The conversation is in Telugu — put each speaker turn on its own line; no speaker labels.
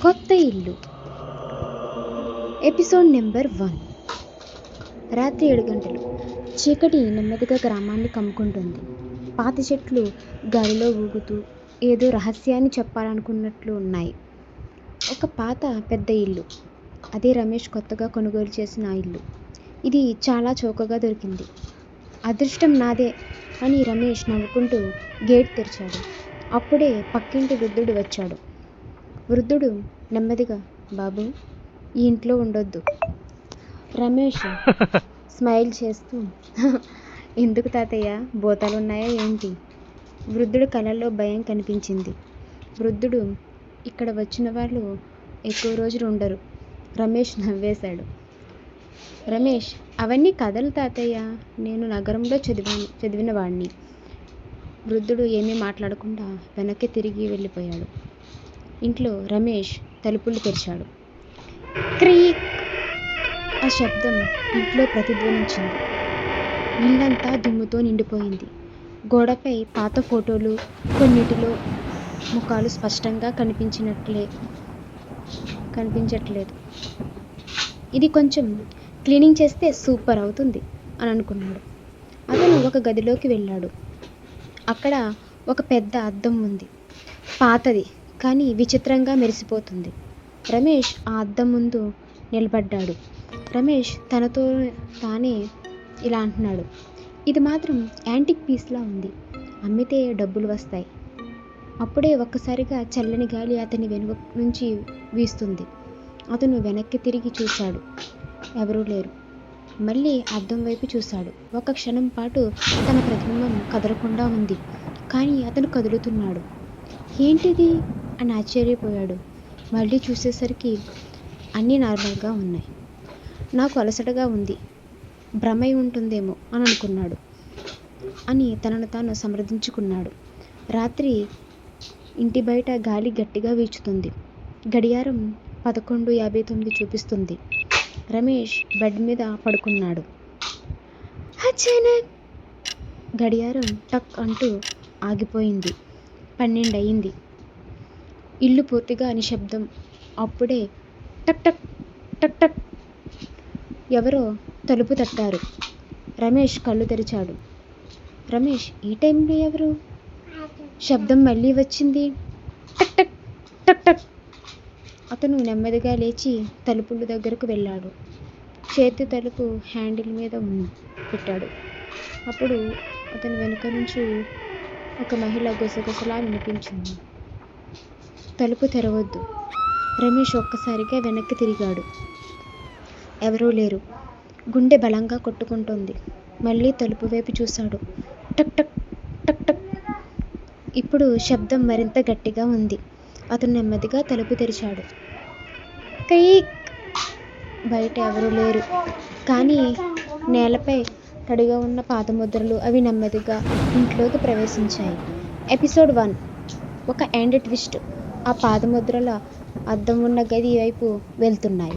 కొత్త ఇల్లు ఎపిసోడ్ నెంబర్ 1. రాత్రి 7 గంటలు. చీకటి నెమ్మదిగా గ్రామాన్ని కమ్ముకుంటుంది. పాత చెట్లు గాలిలో ఊగుతూ ఏదో రహస్యాన్ని చెప్పాలనుకున్నట్లు ఉన్నాయి. ఒక పాత పెద్ద ఇల్లు. అదే రమేష్ కొత్తగా కొనుగోలు చేసిన ఇల్లు. ఇది చాలా చౌకగా దొరికింది. అదృష్టం నాదే అని రమేష్ నవ్వుకుంటూ గేట్ తెరిచాడు. అప్పుడే పక్కింటి వృద్ధుడు వచ్చాడు. వృద్ధుడు నెమ్మదిగా, బాబు, ఈ ఇంట్లో ఉండొద్దు. రమేష్ స్మైల్ చేస్తూ, ఎందుకు తాతయ్య, భూతాలున్నాయా ఏంటి? వృద్ధుడి కళ్ళల్లో భయం కనిపించింది. వృద్ధుడు, ఇక్కడ వచ్చిన వాళ్ళు ఎక్కువ రోజులు ఉండరు. రమేష్ నవ్వేశాడు. రమేష్, అవన్నీ కథలు తాతయ్య, నేను నగరంలో చదివిన వాడిని. వృద్ధుడు ఏమీ మాట్లాడకుండా వెనక్కి తిరిగి వెళ్ళిపోయాడు. ఇంట్లో రమేష్ తలుపులు తెరిచాడు. క్రీక్! ఆ శబ్దం ఇంట్లో ప్రతిధ్వనించింది. ఇల్లంతా దుమ్ముతో నిండిపోయింది. గోడపై పాత ఫోటోలు, కొన్నిటిలో ముఖాలు స్పష్టంగా కనిపించట్లేదు. ఇది కొంచెం క్లీనింగ్ చేస్తే సూపర్ అవుతుంది అని అనుకున్నాడు. అతను ఒక గదిలోకి వెళ్ళాడు. అక్కడ ఒక పెద్ద అద్దం ఉంది. పాతది, కానీ విచిత్రంగా మెరిసిపోతుంది. రమేష్ ఆ అద్దం ముందు నిలబడ్డాడు. రమేష్ తనతో తానే ఇలా అంటున్నాడు, ఇది మాత్రం యాంటిక్ పీస్లా ఉంది. అమ్మితే డబ్బులు వస్తాయి. అప్పుడే ఒక్కసారిగా చల్లని గాలి అతని వెనుక నుంచి వీస్తుంది. అతను వెనక్కి తిరిగి చూశాడు. ఎవరూ లేరు. మళ్ళీ అద్దం వైపు చూశాడు. ఒక క్షణం పాటు తన ప్రతిబింబం కదలకుండా ఉంది. కానీ అతను కదులుతున్నాడు. ఏంటిది అని ఆశ్చర్యపోయాడు. మళ్ళీ చూసేసరికి అన్నీ నార్మల్గా ఉన్నాయి. నాకు అలసటగా ఉంది, భ్రమై ఉంటుందేమో అని అనుకున్నాడు అని తనను తాను సమర్థించుకున్నాడు. రాత్రి ఇంటి బయట గాలి గట్టిగా వీచుతుంది. గడియారం 11:59 చూపిస్తుంది. రమేష్ బెడ్ మీద పడుకున్నాడు. అచానక్ గడియారం టక్ అంటూ ఆగిపోయింది. 12 అయింది. ఇల్లు పూర్తిగా నిశ్శబ్దం. అప్పుడే టక్ టక్ టక్ టక్ ఎవరో తలుపు తట్టారు. రమేష్ కళ్ళు తెరిచాడు. రమేష్, ఈ టైంలో ఎవరు? శబ్దం మళ్ళీ వచ్చింది. టక్ టక్ టక్ టక్. అతను నెమ్మదిగా లేచి తలుపుల దగ్గరకు వెళ్ళాడు. చేతి తలుపు హ్యాండిల్ మీద పెట్టాడు. అప్పుడు అతని వెనుక నుంచి ఒక మహిళ గుసగుసలా వినిపించింది. తలుపు తెరవద్దు. రమేష్ ఒక్కసారిగా వెనక్కి తిరిగాడు. ఎవరూ లేరు. గుండె బలంగా కొట్టుకుంటోంది. మళ్ళీ తలుపు వైపు చూశాడు. టక్ టక్ టక్ టక్. ఇప్పుడు శబ్దం మరింత గట్టిగా ఉంది. అతను నెమ్మదిగా తలుపు తెరిచాడు. క్రీక్! బయట ఎవరూ లేరు. కానీ నేలపై తడిగా ఉన్న పాదముద్రలు అవి నెమ్మదిగా ఇంట్లోకి ప్రవేశించాయి. ఎపిసోడ్ 1. ఒక ఎండ్ ట్విస్ట్. ఆ పాదముద్రల అద్దం ఉన్న గది వైపు వెళ్తున్నాయి.